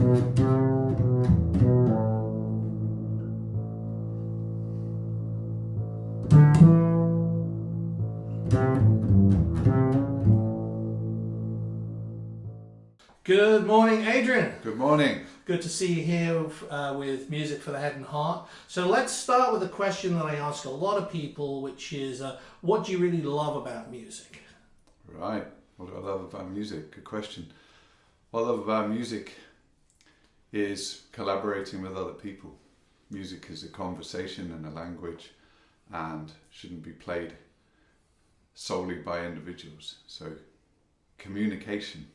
Good morning, Adrian. Good morning. Good to see you here with Music for the Head and Heart. So let's start with a question that I ask a lot of people, which is, what do you really love about music? Right. What do I love about music? Good question. What I love about music is collaborating with other people. Music is a conversation and a language and shouldn't be played solely by individuals. So communication.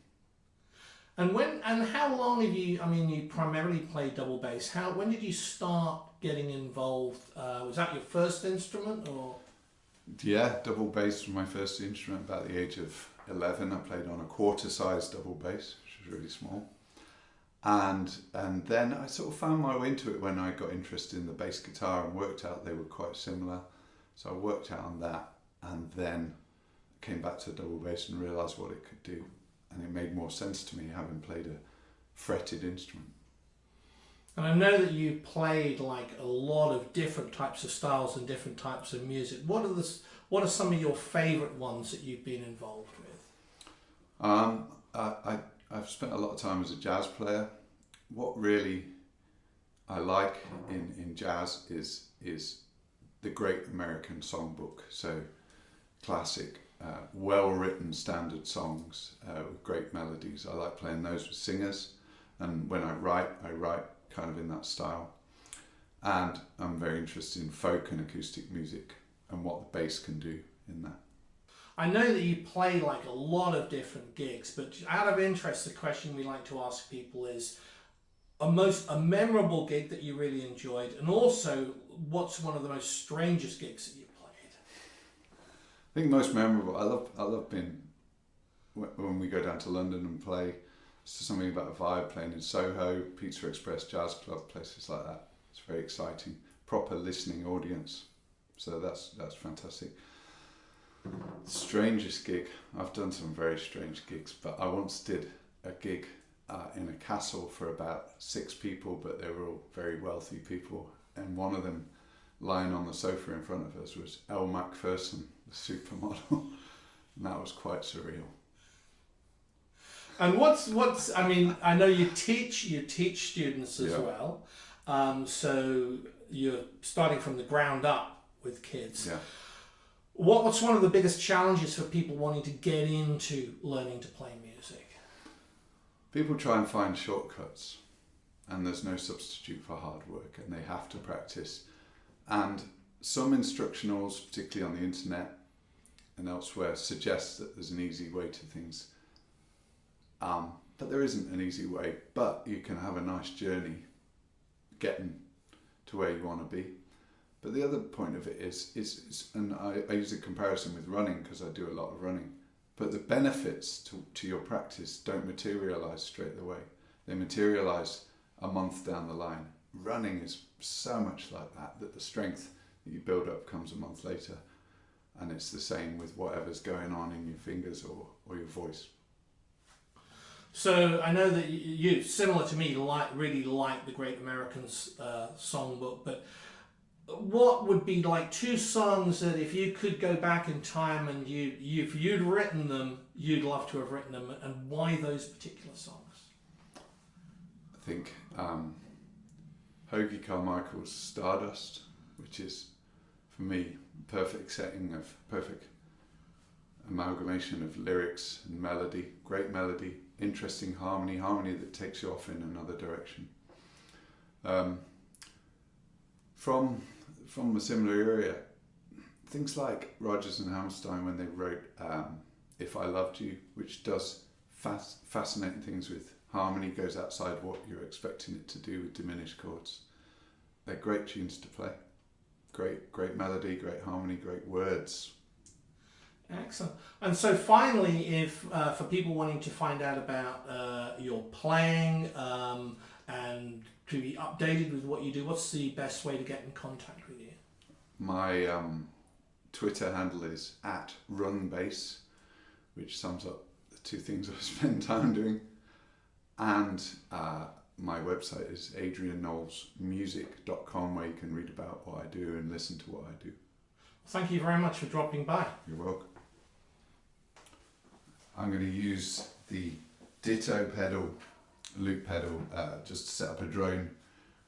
And how long have you, I mean, you primarily play double bass. When did you start getting involved? Was that your first instrument or? Yeah, double bass was my first instrument about the age of 11. I played on a quarter-sized double bass, which was really small. And then I sort of found my way into it when I got interested in the bass guitar and worked out they were quite similar. So I worked out on that and then came back to double bass and realised what it could do. And it made more sense to me having played a fretted instrument. And I know that you played like a lot of different types of styles and different types of music. What are some of your favourite ones that you've been involved with? I've spent a lot of time as a jazz player. What really I like in jazz is the Great American Songbook. So classic, well-written standard songs with great melodies. I like playing those with singers, and when I write kind of in that style. And I'm very interested in folk and acoustic music and what the bass can do in that. I know that you play like a lot of different gigs, but out of interest, the question we like to ask people is a memorable gig that you really enjoyed, and also what's one of the most strangest gigs that you played? I think most memorable, I love being, when we go down to London and play, it's something about a vibe, playing in Soho, Pizza Express Jazz Club, places like that. It's very exciting, proper listening audience. So that's fantastic. Strangest gig, I've done some very strange gigs, but I once did a gig in a castle for about 6 people, but they were all very wealthy people. And one of them lying on the sofa in front of us was Elle Macpherson, the supermodel. And that was quite surreal. And I mean, I know you teach students as well. So you're starting from the ground up with kids. Yeah. What's one of the biggest challenges for people wanting to get into learning to play music? People try and find shortcuts, and there's no substitute for hard work, and they have to practice. And some instructionals, particularly on the internet and elsewhere, suggest that there's an easy way to things. But there isn't an easy way, but you can have a nice journey getting to where you want to be. But the other point of it is and I use a comparison with running because I do a lot of running, but the benefits to your practice don't materialise straight away. They materialise a month down the line. Running is so much like that the strength that you build up comes a month later. And it's the same with whatever's going on in your fingers or your voice. So I know that you, similar to me, really like the Great American Songbook, but what would be like 2 songs that if you could go back in time and if you'd written them, you'd love to have written them, and why those particular songs? I think Hoagy Carmichael's Stardust, which is, for me, perfect amalgamation of lyrics and melody, great melody, interesting harmony that takes you off in another direction. From a similar area, things like Rodgers and Hammerstein when they wrote If I Loved You, which does fascinating things with harmony, goes outside what you're expecting it to do with diminished chords. They're great tunes to play. Great melody, great harmony, great words. Excellent. And so finally, if for people wanting to find out about your playing and to be updated with what you do, what's the best way to get in contact with you? My Twitter handle is @runbass, which sums up the 2 things I spend time doing. And my website is adrianknowlesmusic.com, where you can read about what I do and listen to what I do. Thank you very much for dropping by. You're welcome. I'm going to use the ditto pedal, loop pedal, just to set up a drone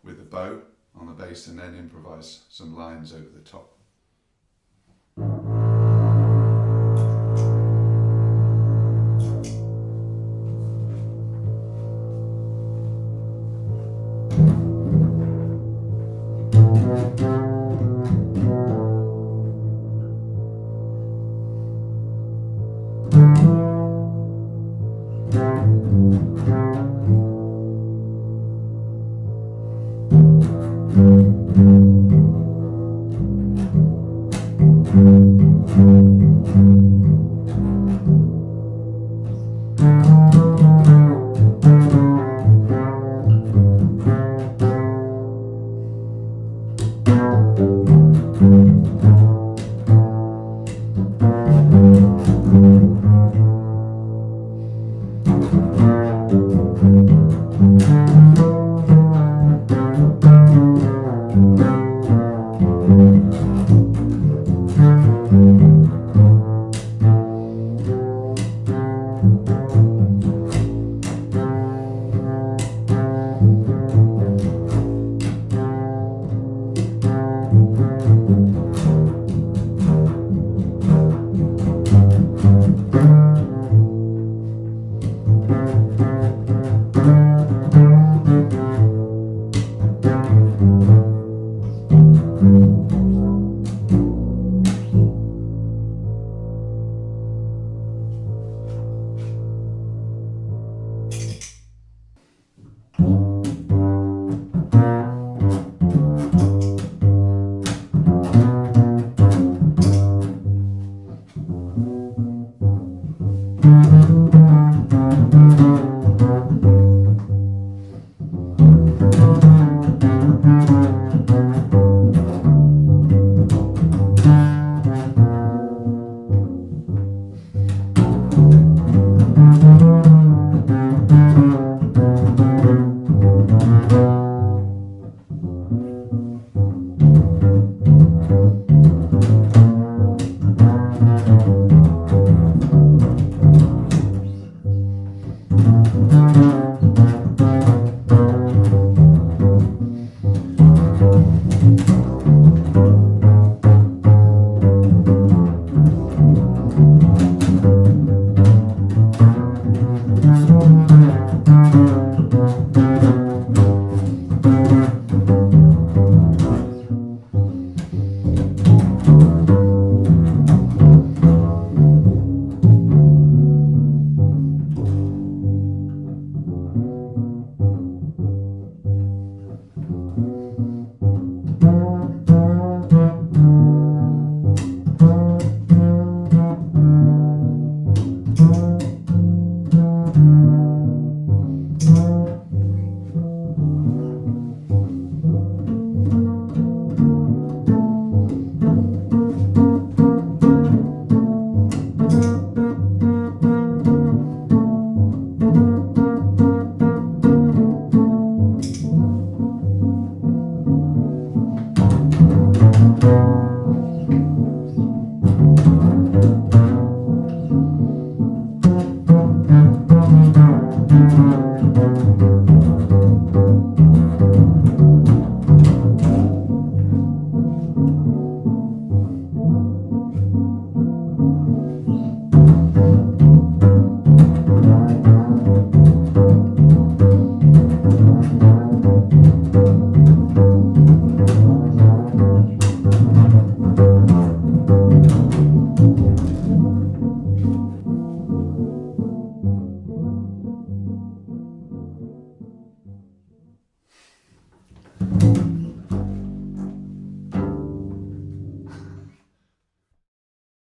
with a bow on the bass and then improvise some lines over the top.